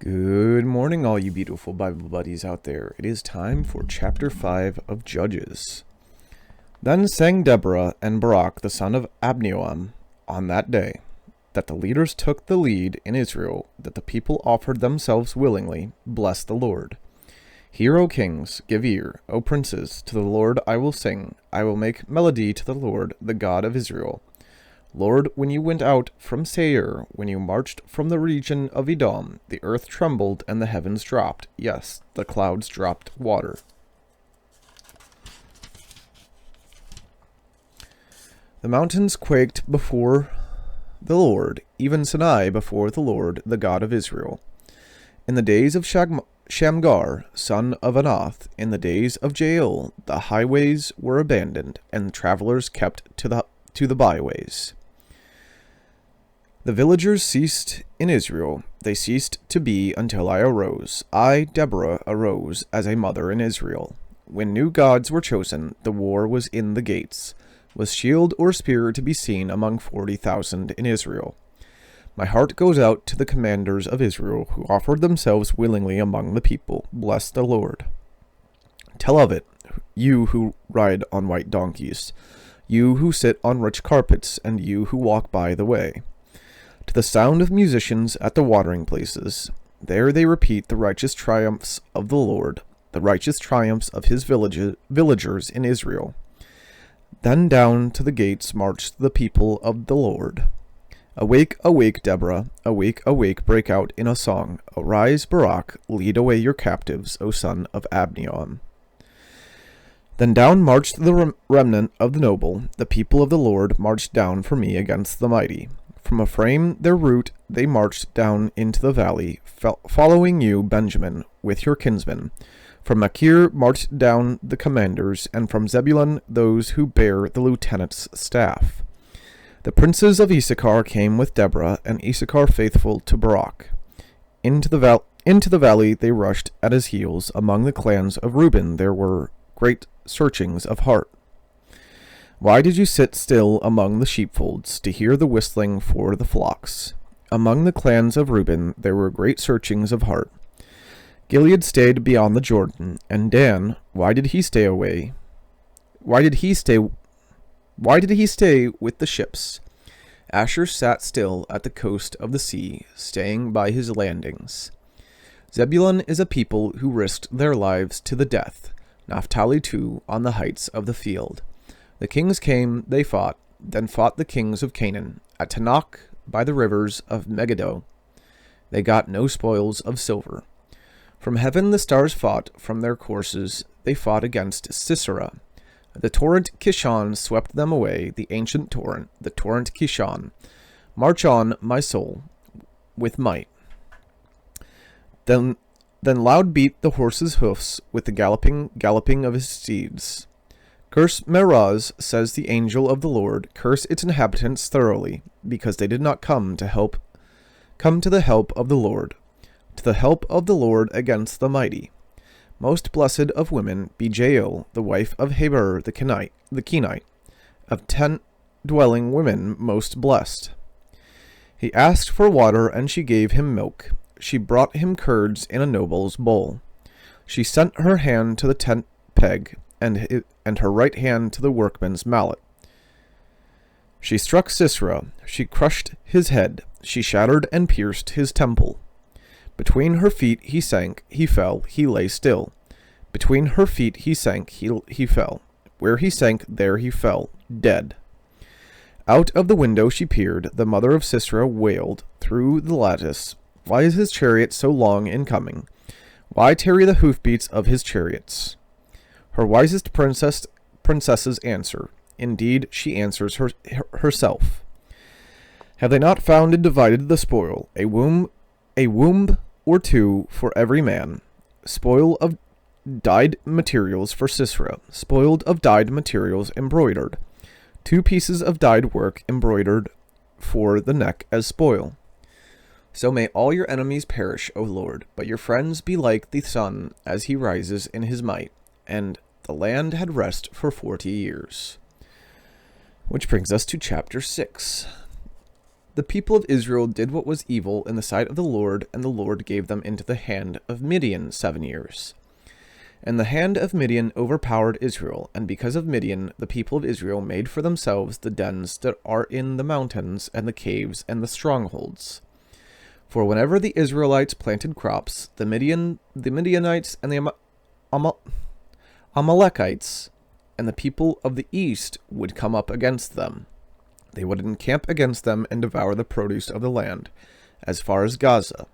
Good morning, all you beautiful Bible buddies out there. It is time for chapter 5 of Judges. Then sang Deborah and Barak the son of Abinoam on that day, that the leaders took the lead in Israel, that the people offered themselves willingly, bless the Lord. Hear, O kings, give ear, O princes, to the Lord I will sing, I will make melody to the Lord, the God of Israel. Lord, when you went out from Seir, when you marched from the region of Edom, the earth trembled and the heavens dropped. Yes, the clouds dropped water. The mountains quaked before the Lord, even Sinai before the Lord, the God of Israel. In the days of Shamgar, son of Anath, in the days of Jael, the highways were abandoned, and the travelers kept to the byways. The villagers ceased in Israel. They ceased to be until I arose. I, Deborah, arose as a mother in Israel. When new gods were chosen, the war was in the gates. Was shield or spear to be seen among 40,000 in Israel? My heart goes out to the commanders of Israel, who offered themselves willingly among the people. Bless the Lord. Tell of it, you who ride on white donkeys, you who sit on rich carpets, and you who walk by the way. To the sound of musicians at the watering places, there they repeat the righteous triumphs of the Lord, the righteous triumphs of his villagers in Israel. Then down to the gates marched the people of the Lord. Awake, awake, Deborah, awake, awake, break out in a song. Arise, Barak, lead away your captives, O son of Abinoam. Then down marched the remnant of the noble, the people of the Lord marched down for me against the mighty. From Ephraim, their route, they marched down into the valley, following you, Benjamin, with your kinsmen. From Machir marched down the commanders, and from Zebulun those who bear the lieutenant's staff. The princes of Issachar came with Deborah, and Issachar faithful to Barak. Into the valley they rushed at his heels. Among the clans of Reuben there were great searchings of heart. Why did you sit still among the sheepfolds, to hear the whistling for the flocks? Among the clans of Reuben there were great searchings of heart. Gilead stayed beyond the Jordan, and Dan, why did he stay away? Why did he stay with the ships? Asher sat still at the coast of the sea, staying by his landings. Zebulun is a people who risked their lives to the death. Naphtali too, on the heights of the field. The kings came, they fought, then fought the kings of Canaan. At Tanakh, by the rivers of Megiddo, they got no spoils of silver. From heaven the stars fought, from their courses they fought against Sisera. The torrent Kishon swept them away, the ancient torrent, the torrent Kishon. March on, my soul, with might. Then loud beat the horse's hoofs with the galloping of his steeds. Curse Meroz, says the angel of the Lord, curse its inhabitants thoroughly, because they did not come to the help of the Lord, to the help of the Lord against the mighty. Most blessed of women be Jael, the wife of Heber the Kenite, of 10 dwelling women most blessed. He asked for water, and she gave him milk. She brought him curds in a noble's bowl. She sent her hand to the tent peg, and her right hand to the workman's mallet. She struck Sisera, she crushed his head, she shattered and pierced his temple. Between her feet he sank, he fell, he lay still. Between her feet he sank, he fell. Where he sank, there he fell, dead. Out of the window she peered, the mother of Sisera wailed through the lattice. Why is his chariot so long in coming? Why tarry the hoofbeats of his chariots? Her wisest princesses answer. Indeed, she answers herself. Have they not found and divided the spoil, a womb or two for every man? Spoil of dyed materials for Sisera, spoiled of dyed materials embroidered. 2 pieces of dyed work embroidered for the neck as spoil. So may all your enemies perish, O Lord, but your friends be like the sun as he rises in his might. And the land had rest for 40 years. Which brings us to chapter 6. The people of Israel did what was evil in the sight of the Lord, and the Lord gave them into the hand of Midian 7 years. And the hand of Midian overpowered Israel, and because of Midian, the people of Israel made for themselves the dens that are in the mountains, and the caves, and the strongholds. For whenever the Israelites planted crops, the Midianites and the Amalekites and the people of the east would come up against them. They would encamp against them and devour the produce of the land, as far as Gaza,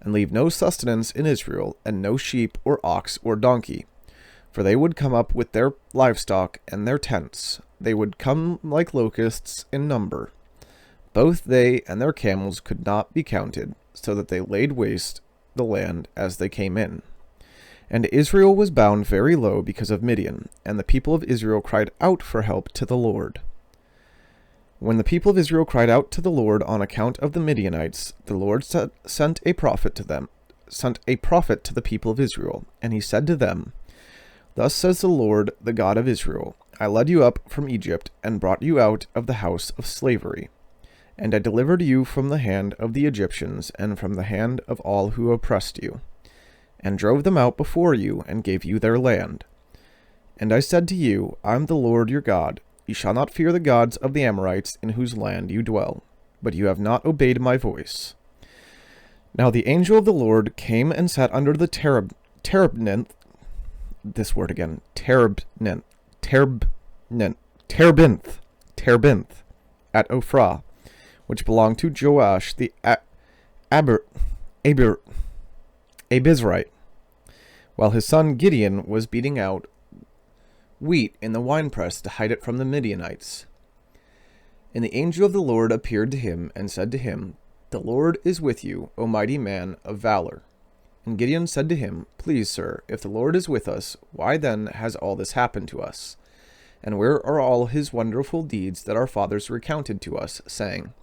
and leave no sustenance in Israel, and no sheep or ox or donkey. For they would come up with their livestock and their tents. They would come like locusts in number. Both they and their camels could not be counted, so that they laid waste the land as they came in. And Israel was bound very low because of Midian, and the people of Israel cried out for help to the Lord. When the people of Israel cried out to the Lord on account of the Midianites, the Lord sent a prophet to the people of Israel, and he said to them, Thus says the Lord, the God of Israel, I led you up from Egypt, and brought you out of the house of slavery. And I delivered you from the hand of the Egyptians, and from the hand of all who oppressed you, and drove them out before you, and gave you their land. And I said to you, I am the Lord your God. You shall not fear the gods of the Amorites in whose land you dwell, but you have not obeyed my voice. Now the angel of the Lord came and sat under the terebinth at Ophrah, which belonged to Joash the Abizrite, while his son Gideon was beating out wheat in the winepress to hide it from the Midianites. And the angel of the Lord appeared to him and said to him, The Lord is with you, O mighty man of valor. And Gideon said to him, Please, sir, if the Lord is with us, why then has all this happened to us? And where are all his wonderful deeds that our fathers recounted to us, saying,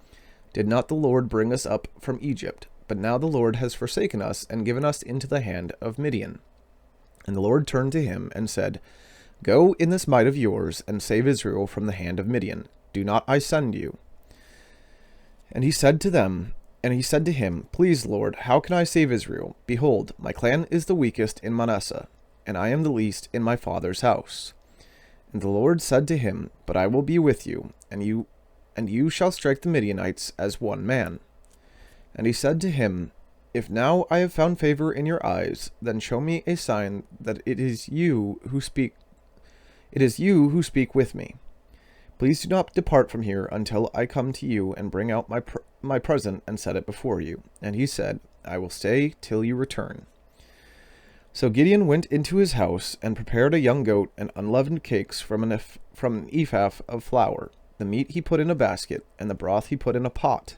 Did not the Lord bring us up from Egypt? But now the Lord has forsaken us and given us into the hand of Midian. And the Lord turned to him and said, Go in this might of yours, and save Israel from the hand of Midian. Do not I send you? And he said to him, Please, Lord, how can I save Israel? Behold, my clan is the weakest in Manasseh, and I am the least in my father's house. And the Lord said to him, But I will be with you, and you shall strike the Midianites as one man. And he said to him, If now I have found favor in your eyes, then show me a sign that it is you who speak with me. Please do not depart from here until I come to you and bring out my present and set it before you. And he said, I will stay till you return. So Gideon went into his house and prepared a young goat and unleavened cakes from an ephah of flour. The meat he put in a basket, and the broth he put in a pot,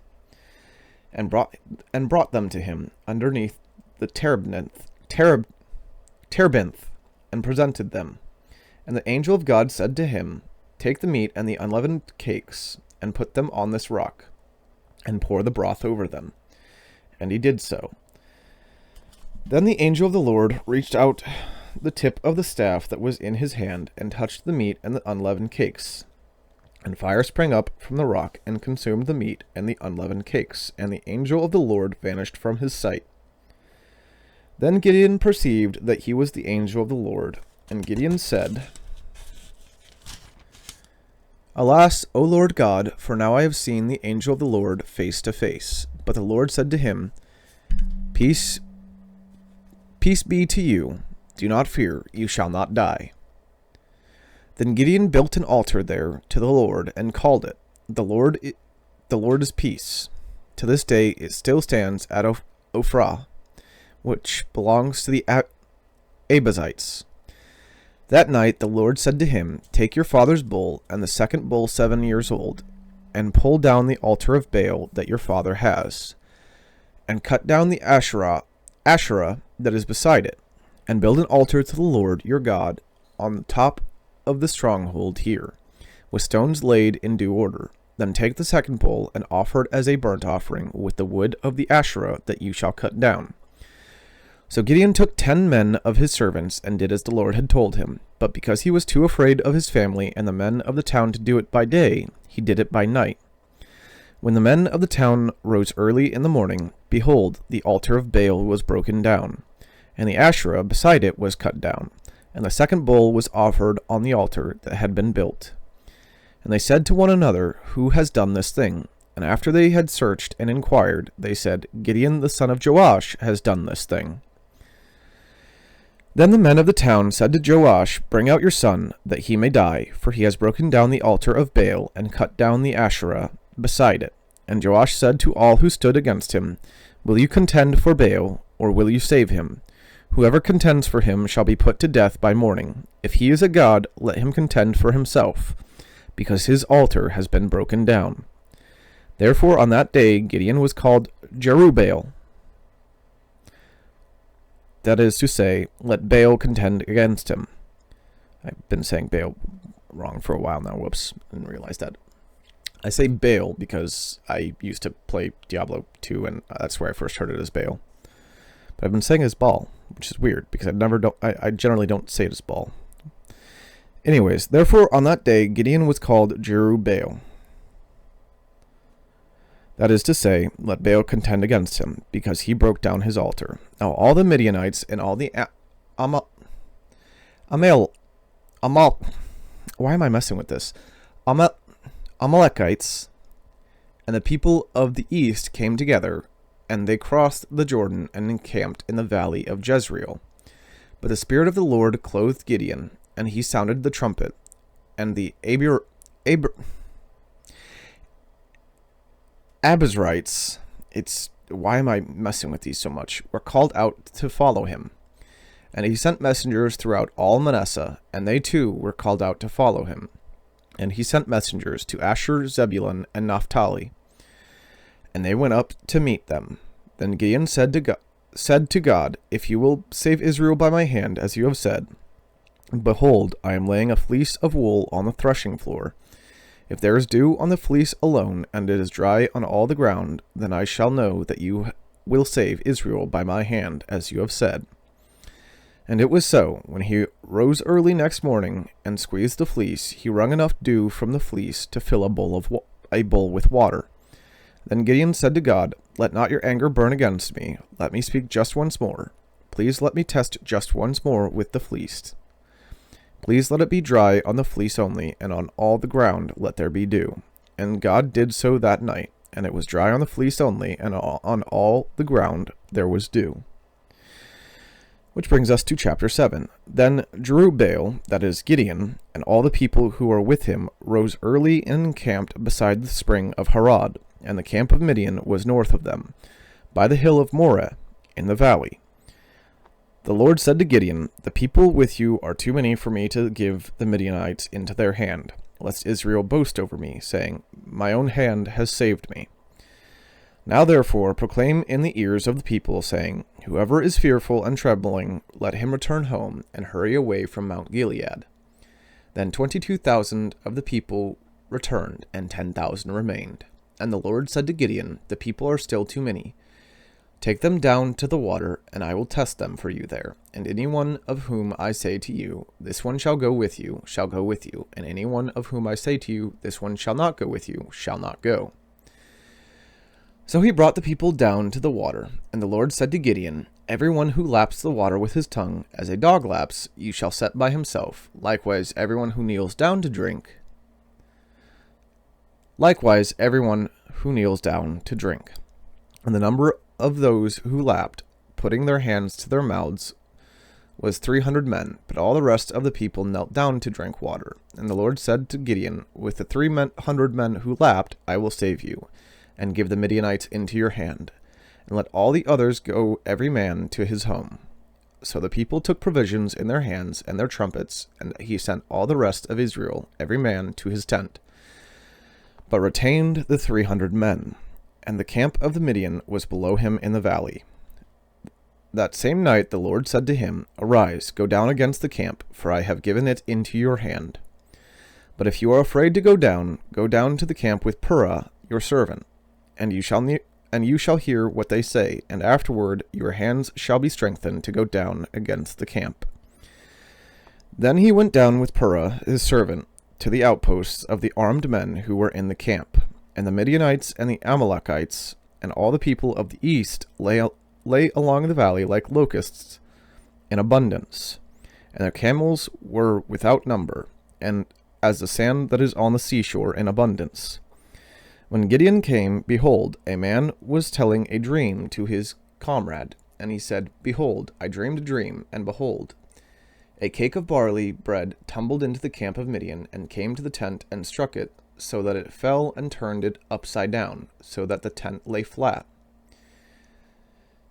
and brought them to him underneath the terebinth, and presented them. And the angel of God said to him, Take the meat and the unleavened cakes, and put them on this rock, and pour the broth over them. And he did so. Then the angel of the Lord reached out the tip of the staff that was in his hand, and touched the meat and the unleavened cakes. And fire sprang up from the rock, and consumed the meat and the unleavened cakes, and the angel of the Lord vanished from his sight. Then Gideon perceived that he was the angel of the Lord, and Gideon said, Alas, O Lord God, for now I have seen the angel of the Lord face to face. But the Lord said to him, Peace be to you. Do not fear, you shall not die. Then Gideon built an altar there to the Lord, and called it, The Lord is Peace. To this day it still stands at Ophrah, which belongs to the Abizites. That night the Lord said to him, Take your father's bull, and the second bull 7 years old, and pull down the altar of Baal that your father has, and cut down the Asherah that is beside it, and build an altar to the Lord your God on the top of the stronghold here, with stones laid in due order. Then take the second bull, and offer it as a burnt offering with the wood of the Asherah that you shall cut down. So Gideon took 10 men of his servants, and did as the Lord had told him. But because he was too afraid of his family and the men of the town to do it by day, he did it by night. When the men of the town rose early in the morning, behold, the altar of Baal was broken down, and the Asherah beside it was cut down, and the second bull was offered on the altar that had been built. And they said to one another, Who has done this thing? And after they had searched and inquired, they said, Gideon the son of Joash has done this thing. Then the men of the town said to Joash, Bring out your son, that he may die, for he has broken down the altar of Baal, and cut down the Asherah beside it. And Joash said to all who stood against him, Will you contend for Baal, or will you save him? Whoever contends for him shall be put to death by morning. If he is a god, let him contend for himself, because his altar has been broken down. Therefore on that day Gideon was called Jerubbaal. That is to say, let Baal contend against him. I've been saying Baal wrong for a while now. Whoops, didn't realize that. I say Baal because I used to play Diablo 2, and that's where I first heard it as Baal. But I've been saying it as Baal, which is weird because I generally don't say it as Baal. Anyways, therefore on that day Gideon was called Jerubbaal. That is to say, let Baal contend against him, because he broke down his altar. Now all the Midianites and all the why am I messing with this? Amalekites and the people of the east came together, and they crossed the Jordan and encamped in the valley of Jezreel. But the Spirit of the Lord clothed Gideon, and he sounded the trumpet, and the Abizrites, why am I messing with these so much, were called out to follow him. And he sent messengers throughout all Manasseh, and they too were called out to follow him. And he sent messengers to Asher, Zebulun, and Naphtali. And they went up to meet them. Then Gideon said to God, If you will save Israel by my hand, as you have said, behold, I am laying a fleece of wool on the threshing floor. If there is dew on the fleece alone, and it is dry on all the ground, then I shall know that you will save Israel by my hand, as you have said. And it was so. When he rose early next morning and squeezed the fleece, he wrung enough dew from the fleece to fill a bowl with water. Then Gideon said to God, Let not your anger burn against me. Let me speak just once more. Please let me test just once more with the fleece. Please let it be dry on the fleece only, and on all the ground let there be dew. And God did so that night, and it was dry on the fleece only, and on all the ground there was dew. Which brings us to chapter 7. Then Jerubbaal, that is Gideon, and all the people who were with him rose early and encamped beside the spring of Harod, and the camp of Midian was north of them, by the hill of Moreh, in the valley. The Lord said to Gideon, The people with you are too many for me to give the Midianites into their hand, lest Israel boast over me, saying, My own hand has saved me. Now therefore proclaim in the ears of the people, saying, Whoever is fearful and trembling, let him return home, and hurry away from Mount Gilead. Then 22,000 of the people returned, and 10,000 remained. And the Lord said to Gideon, The people are still too many. Take them down to the water, and I will test them for you there. And any one of whom I say to you, This one shall go with you, shall go with you. And any one of whom I say to you, This one shall not go with you, shall not go. So he brought the people down to the water. And the Lord said to Gideon, Every one who laps the water with his tongue, as a dog laps, you shall set by himself. Likewise, every one who kneels down to drink. Likewise, every one who kneels down to drink. And the number of those who lapped, putting their hands to their mouths, was 300 men, but all the rest of the people knelt down to drink water. And the Lord said to Gideon, With the 300 men who lapped, I will save you, and give the Midianites into your hand. And let all the others go every man to his home. So the people took provisions in their hands and their trumpets, and he sent all the rest of Israel, every man to his tent, but retained the 300 men. And the camp of the Midian was below him in the valley. That same night the Lord said to him, Arise, go down against the camp, for I have given it into your hand. But if you are afraid to go down to the camp with Purah, your servant, and you shall hear what they say, and afterward your hands shall be strengthened to go down against the camp. Then he went down with Purah, his servant, to the outposts of the armed men who were in the camp. And the Midianites and the Amalekites and all the people of the east lay along the valley like locusts in abundance, and their camels were without number, and as the sand that is on the seashore in abundance. When Gideon came, behold, a man was telling a dream to his comrade, and he said, Behold, I dreamed a dream, and behold, a cake of barley bread tumbled into the camp of Midian, and came to the tent, and struck it, so that it fell, and turned it upside down, so that the tent lay flat.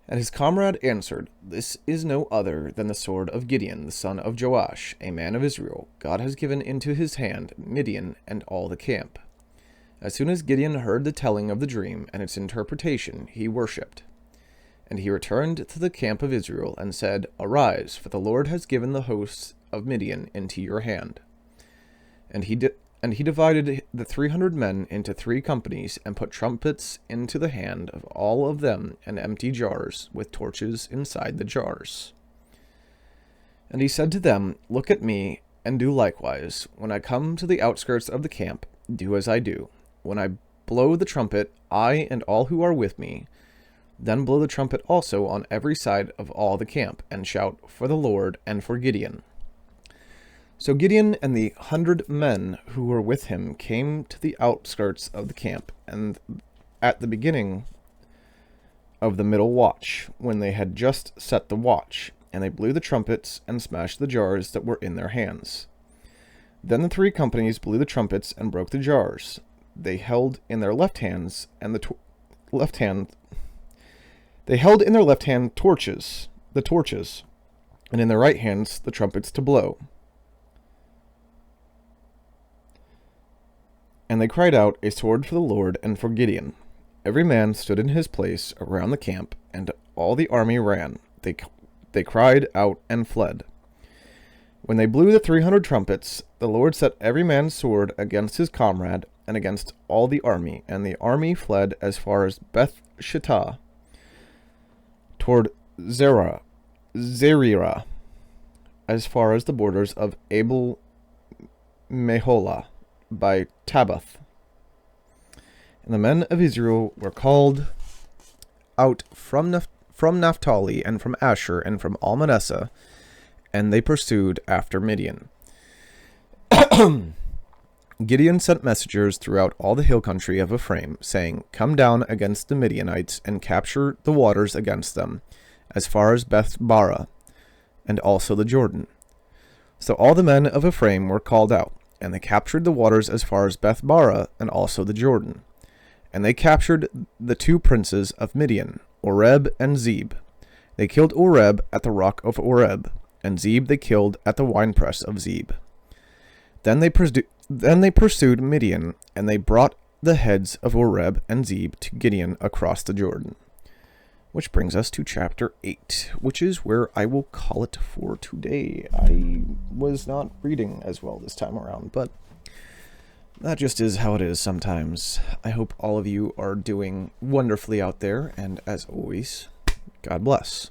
And his comrade answered, This is no other than the sword of Gideon, the son of Joash, a man of Israel. God has given into his hand Midian and all the camp. As soon as Gideon heard the telling of the dream and its interpretation, he worshipped. And he returned to the camp of Israel, and said, Arise, for the Lord has given the hosts of Midian into your hand. And he divided the 300 men into 3 companies, and put trumpets into the hand of all of them, and empty jars, with torches inside the jars. And he said to them, Look at me, and do likewise. When I come to the outskirts of the camp, do as I do. When I blow the trumpet, I and all who are with me, then blow the trumpet also on every side of all the camp, and shout for the Lord and for Gideon. So Gideon and the 100 men who were with him came to the outskirts of the camp, and at the beginning of the middle watch, when they had just set the watch, and they blew the trumpets and smashed the jars that were in their hands. Then the 3 companies blew the trumpets and broke the jars. They held in their left hands torches, and in their right hands the trumpets to blow. And they cried out, A sword for the Lord and for Gideon. Every man stood in his place around the camp, and all the army ran. They cried out and fled. When they blew the 300 trumpets, the Lord set every man's sword against his comrade and against all the army, and the army fled as far as Beth Shittah, toward Zerah, as far as the borders of Abel Meholah by Tabbath. And the men of Israel were called out from Naphtali and from Asher and from all Manasseh, and they pursued after Midian. Gideon sent messengers throughout all the hill country of Ephraim, saying, Come down against the Midianites, and capture the waters against them, as far as Beth-barah, and also the Jordan. So all the men of Ephraim were called out, and they captured the waters as far as Beth-barah, and also the Jordan. And they captured the 2 princes of Midian, Oreb and Zeb. They killed Oreb at the rock of Oreb, and Zeb they killed at the winepress of Zeb. Then they pursued Midian, and they brought the heads of Oreb and Zeb to Gideon across the Jordan. Which brings us to chapter 8, which is where I will call it for today. I was not reading as well this time around, but that just is how it is sometimes. I hope all of you are doing wonderfully out there, and as always, God bless.